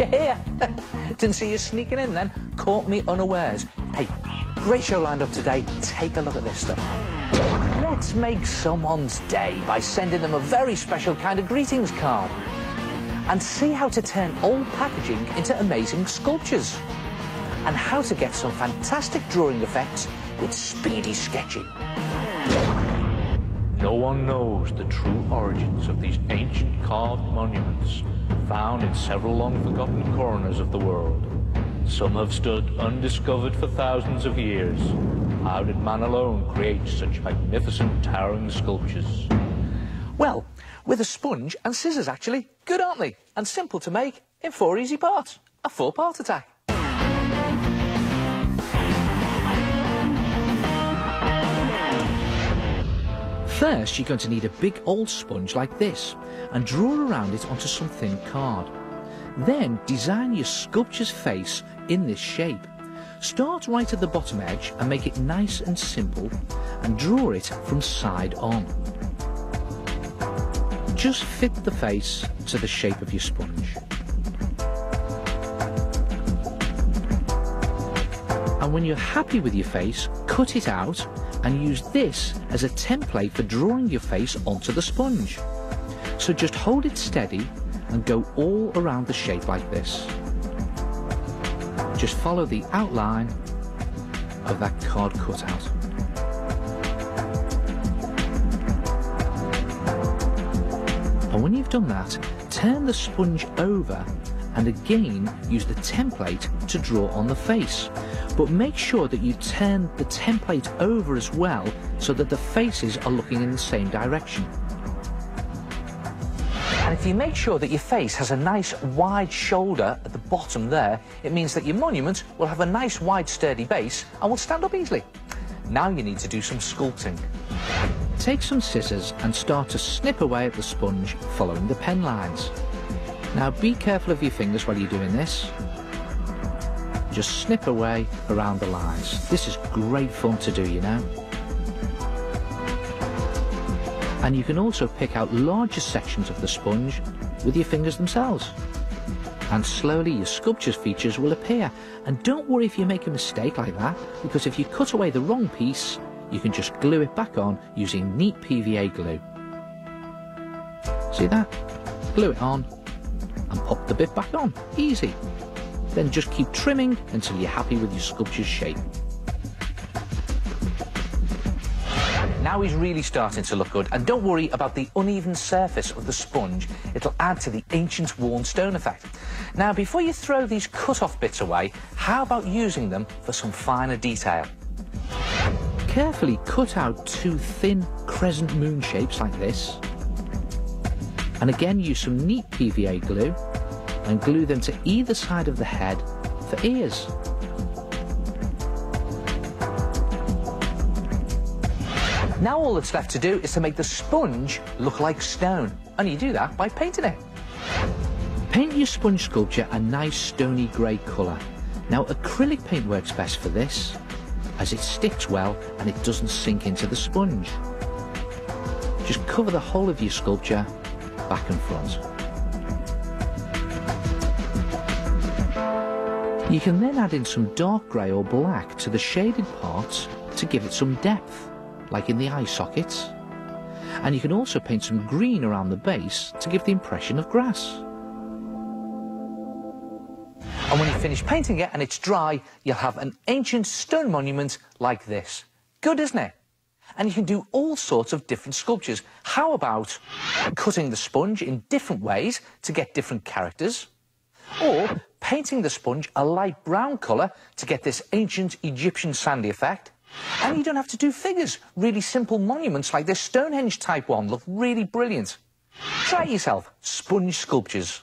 You're here. Didn't see you sneaking in then. Caught me unawares. Hey, great show lined up today. Take a look at this stuff. Let's make someone's day by sending them a very special kind of greetings card. And see how to turn old packaging into amazing sculptures. And how to get some fantastic drawing effects with speedy sketching. No one knows the true origins of these ancient carved monuments found in several long-forgotten corners of the world. Some have stood undiscovered for thousands of years. How did man alone create such magnificent towering sculptures? Well, with a sponge and scissors actually. Good, aren't they? And simple to make in 4 easy parts. A 4-part attack. First, you're going to need a big old sponge like this and draw around it onto some thin card. Then design your sculpture's face in this shape. Start right at the bottom edge and make it nice and simple and draw it from side on. Just fit the face to the shape of your sponge. And when you're happy with your face, cut it out and use this as a template for drawing your face onto the sponge. So just hold it steady and go all around the shape like this. Just follow the outline of that card cutout. And when you've done that, turn the sponge over and again use the template to draw on the face. But make sure that you turn the template over as well so that the faces are looking in the same direction. And if you make sure that your face has a nice wide shoulder at the bottom there, it means that your monument will have a nice wide sturdy base and will stand up easily. Now you need to do some sculpting. Take some scissors and start to snip away at the sponge following the pen lines. Now be careful of your fingers while you're doing this. Just snip away around the lines. This is great fun to do, you know. And you can also pick out larger sections of the sponge with your fingers themselves. And slowly your sculpture's features will appear. And don't worry if you make a mistake like that, because if you cut away the wrong piece, you can just glue it back on using neat PVA glue. See that? Glue it on and pop the bit back on. Easy. Then just keep trimming until you're happy with your sculpture's shape. Now he's really starting to look good, and don't worry about the uneven surface of the sponge. It'll add to the ancient worn stone effect. Now, before you throw these cut-off bits away, how about using them for some finer detail? Carefully cut out 2 thin crescent moon shapes like this. And again, use some neat PVA glue and glue them to either side of the head for ears. Now all that's left to do is to make the sponge look like stone, and you do that by painting it. Paint your sponge sculpture a nice stony grey colour. Now acrylic paint works best for this, as it sticks well and it doesn't sink into the sponge. Just cover the whole of your sculpture, back and front. You can then add in some dark grey or black to the shaded parts to give it some depth, like in the eye sockets. And you can also paint some green around the base to give the impression of grass. And when you finish painting it and it's dry, you'll have an ancient stone monument like this. Good, isn't it? And you can do all sorts of different sculptures. How about cutting the sponge in different ways to get different characters? Or painting the sponge a light brown colour to get this ancient Egyptian sandy effect. And you don't have to do figures. Really simple monuments like this Stonehenge type one look really brilliant. Try it yourself. Sponge sculptures.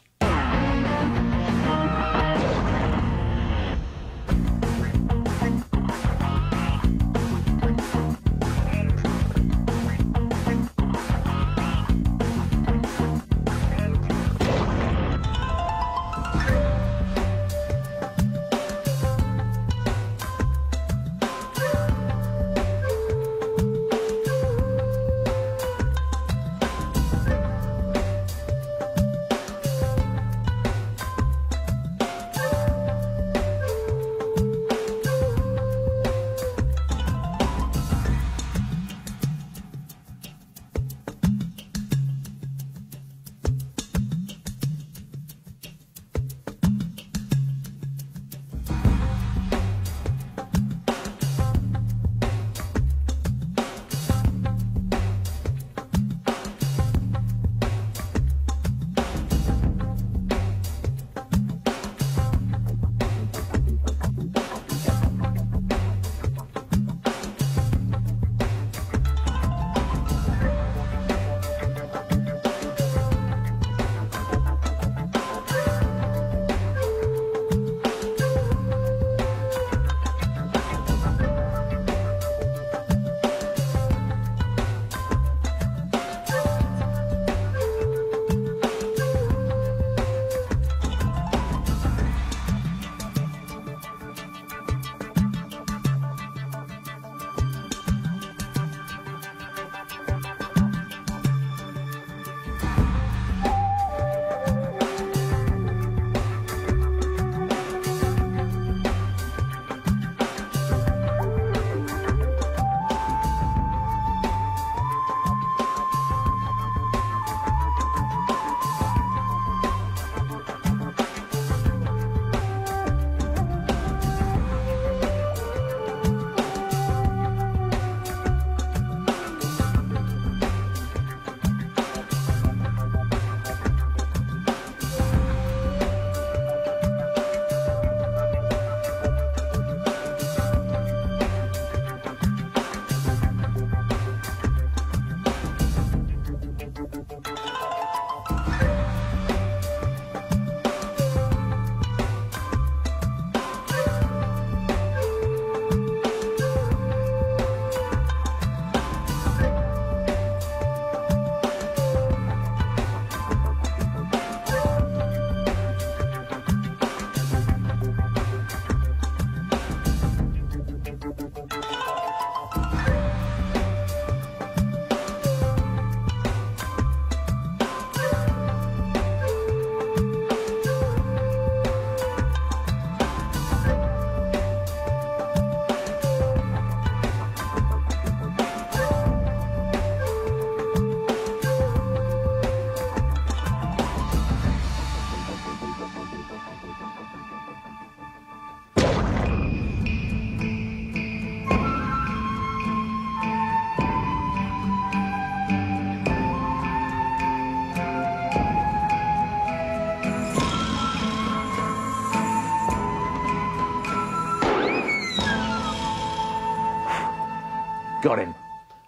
Got him.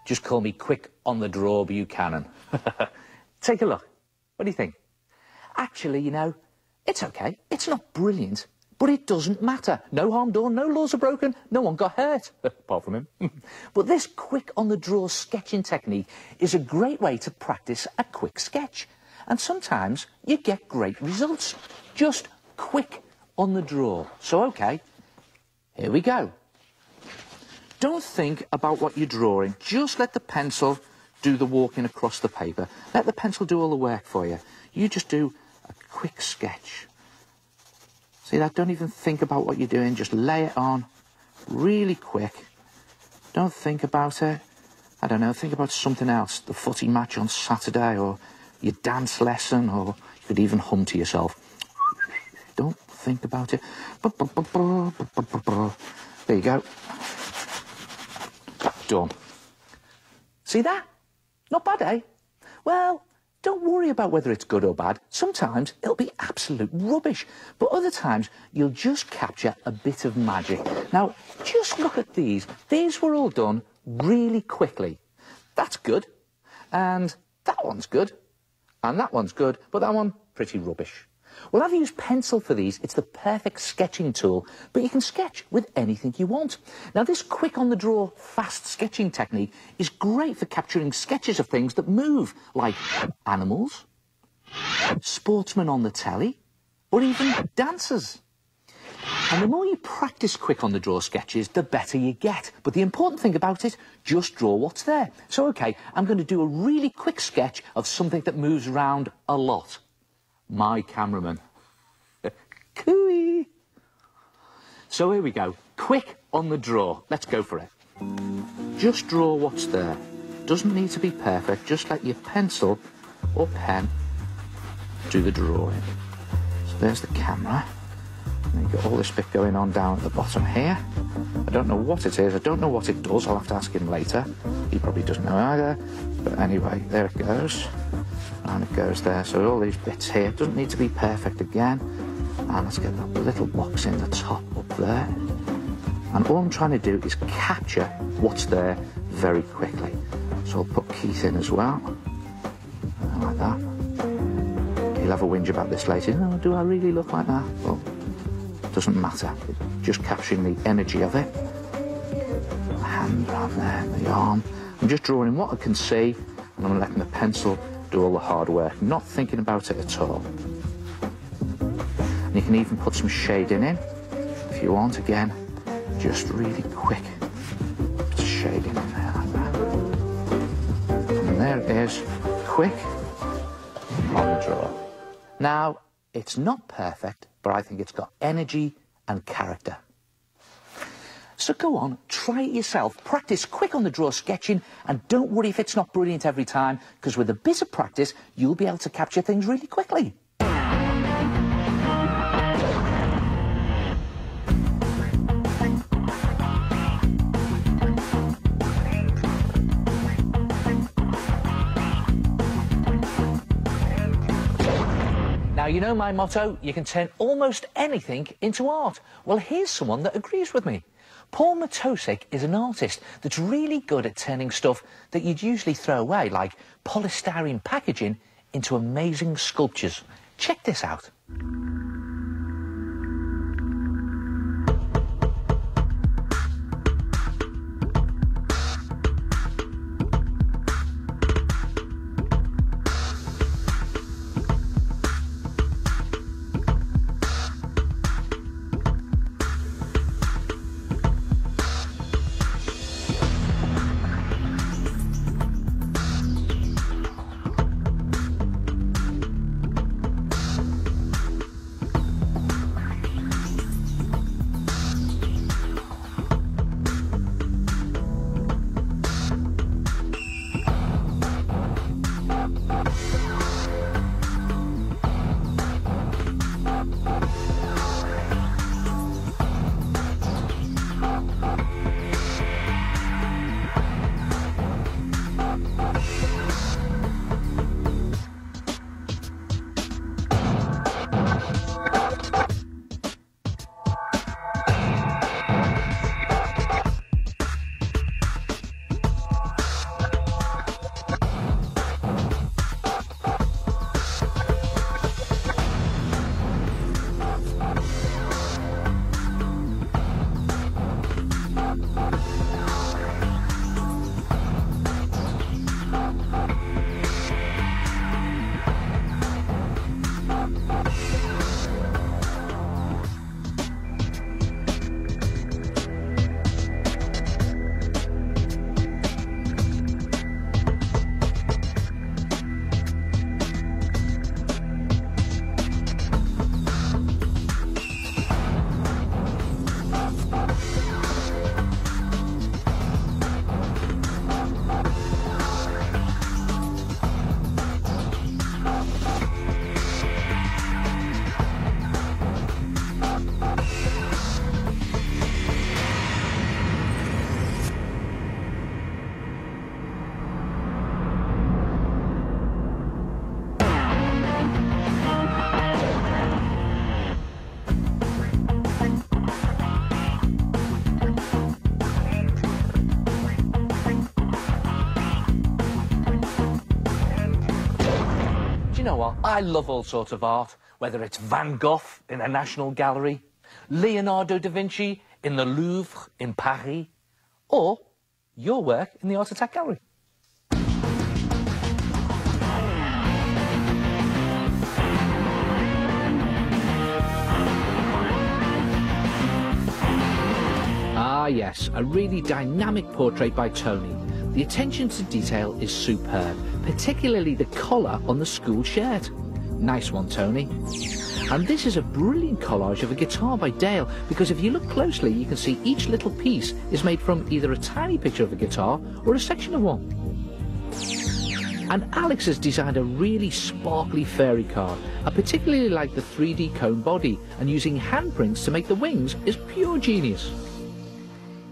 Just call me Quick on the Draw Buchanan. Take a look. What do you think? Actually, you know, it's okay. It's not brilliant, but it doesn't matter. No harm done, no laws are broken, no one got hurt, apart from him. But this quick on the draw sketching technique is a great way to practice a quick sketch. And sometimes you get great results. Just quick on the draw. So, okay, here we go. Don't think about what you're drawing. Just let the pencil do the walking across the paper. Let the pencil do all the work for you. You just do a quick sketch. See that? Don't even think about what you're doing. Just lay it on really quick. Don't think about it. I don't know, think about something else. The footy match on Saturday, or your dance lesson, or you could even hum to yourself. Don't think about it. There you go. Done. See that? Not bad, eh? Well, don't worry about whether it's good or bad. Sometimes it'll be absolute rubbish, but other times you'll just capture a bit of magic. Now, just look at these. These were all done really quickly. That's good. And that one's good. And that one's good, but that one, pretty rubbish. Well, I've used pencil for these. It's the perfect sketching tool, but you can sketch with anything you want. Now, this quick-on-the-draw, fast sketching technique is great for capturing sketches of things that move, like animals, sportsmen on the telly, or even dancers. And the more you practice quick-on-the-draw sketches, the better you get. But the important thing about it, just draw what's there. So, OK, I'm going to do a really quick sketch of something that moves around a lot. My cameraman. Cooey. So here we go. Quick on the draw. Let's go for it. Just draw what's there. Doesn't need to be perfect. Just let your pencil or pen do the drawing. So there's the camera. And you've got all this bit going on down at the bottom here. I don't know what it is. I don't know what it does. I'll have to ask him later. He probably doesn't know either. But anyway, there it goes. And it goes there. So all these bits here. It doesn't need to be perfect again. And let's get that little box in the top up there. And all I'm trying to do is capture what's there very quickly. So I'll put Keith in as well. Like that. He'll have a whinge about this later. Oh, do I really look like that? Well, doesn't matter. Just capturing the energy of it. The hand around there, the arm. I'm just drawing what I can see, and I'm letting the pencil do all the hard work. Not thinking about it at all. And you can even put some shading in if you want. Again, just really quick. Put shading in there like that. And there it is, quick on the draw. Now, it's not perfect, but I think it's got energy and character. So go on, try it yourself. Practice quick on the draw sketching, and don't worry if it's not brilliant every time, because with a bit of practice, you'll be able to capture things really quickly. Now, you know my motto, you can turn almost anything into art. Well, here's someone that agrees with me. Paul Matosik is an artist that's really good at turning stuff that you'd usually throw away, like polystyrene packaging, into amazing sculptures. Check this out. what? I love all sorts of art, whether it's Van Gogh in the National Gallery, Leonardo da Vinci in the Louvre in Paris, or your work in the Art Attack Gallery. Ah yes, a really dynamic portrait by Tony. The attention to detail is superb, particularly the collar on the school shirt. Nice one, Tony. And this is a brilliant collage of a guitar by Dale, because if you look closely you can see each little piece is made from either a tiny picture of a guitar or a section of one. And Alex has designed a really sparkly fairy card. I particularly like the 3D cone body, and using handprints to make the wings is pure genius.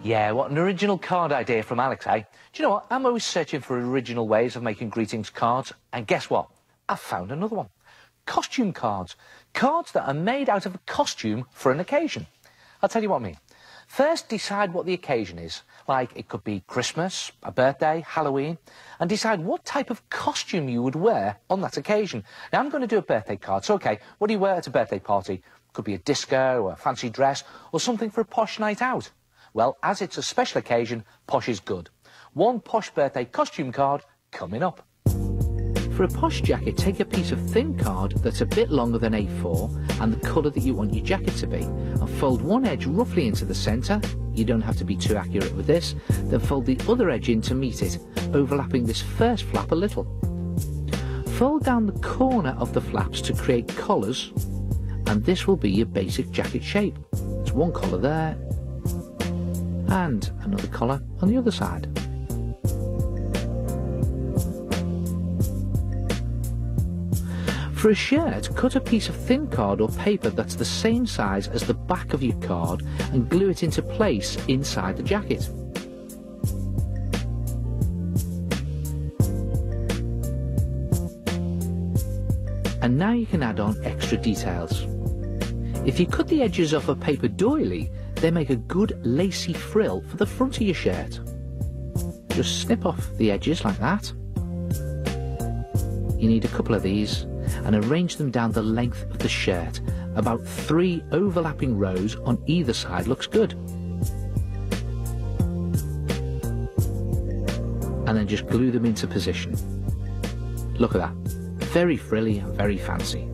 Yeah, what an original card idea from Alex, eh? Do you know what? I'm always searching for original ways of making greetings cards, and guess what? I've found another one. Costume cards. Cards that are made out of a costume for an occasion. I'll tell you what I mean. First, decide what the occasion is. Like, it could be Christmas, a birthday, Halloween, and decide what type of costume you would wear on that occasion. Now, I'm going to do a birthday card, so okay, what do you wear at a birthday party? Could be a disco, or a fancy dress, or something for a posh night out. Well, as it's a special occasion, posh is good. One posh birthday costume card coming up. For a posh jacket, take a piece of thin card that's a bit longer than A4 and the colour that you want your jacket to be, and fold one edge roughly into the centre. You don't have to be too accurate with this. Then fold the other edge in to meet it, overlapping this first flap a little. Fold down the corner of the flaps to create collars, and this will be your basic jacket shape. There's one collar there, and another collar on the other side. For a shirt, cut a piece of thin card or paper that's the same size as the back of your card and glue it into place inside the jacket. And now you can add on extra details. If you cut the edges off a paper doily, they make a good lacy frill for the front of your shirt. Just snip off the edges like that. You need a couple of these and arrange them down the length of the shirt. About 3 overlapping rows on either side looks good. And then just glue them into position. Look at that. Very frilly and very fancy.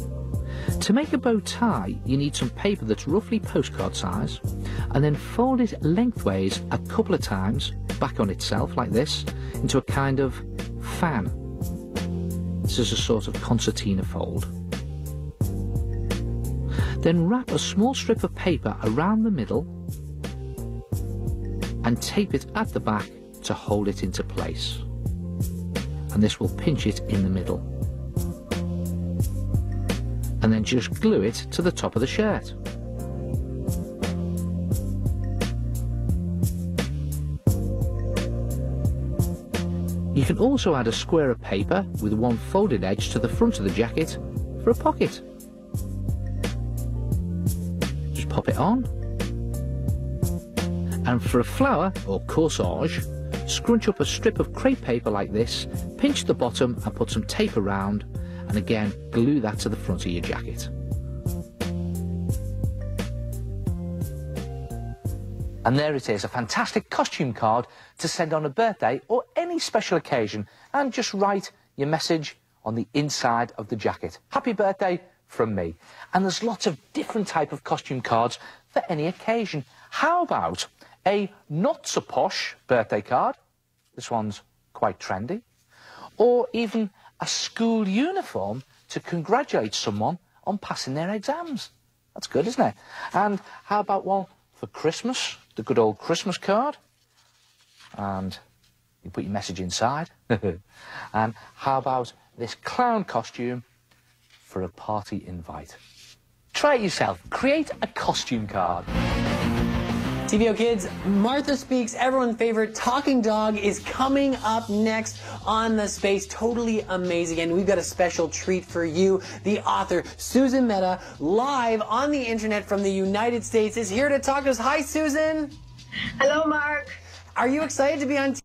To make a bow tie, you need some paper that's roughly postcard size, and then fold it lengthways a couple of times, back on itself like this, into a kind of fan. This is a sort of concertina fold. Then wrap a small strip of paper around the middle and tape it at the back to hold it into place. And this will pinch it in the middle. And then just glue it to the top of the shirt. You can also add a square of paper with one folded edge to the front of the jacket for a pocket. Just pop it on. And for a flower or corsage, scrunch up a strip of crepe paper like this, pinch the bottom and put some tape around, and again glue that to the front of your jacket. And there it is, a fantastic costume card to send on a birthday or any special occasion, and just write your message on the inside of the jacket. Happy birthday from me. And there's lots of different type of costume cards for any occasion. How about a not so posh birthday card? This one's quite trendy. Or even a school uniform to congratulate someone on passing their exams. That's good, isn't it? And how about one for Christmas, the good old Christmas card? And you put your message inside. And how about this clown costume for a party invite? Try it yourself. Create a costume card. TVO kids, Martha Speaks, everyone's favorite talking dog, is coming up next on The Space. Totally amazing. And we've got a special treat for you. The author, Susan Mehta, live on the internet from the United States, is here to talk to us. Hi, Susan. Hello, Mark. Are you excited to be on TV?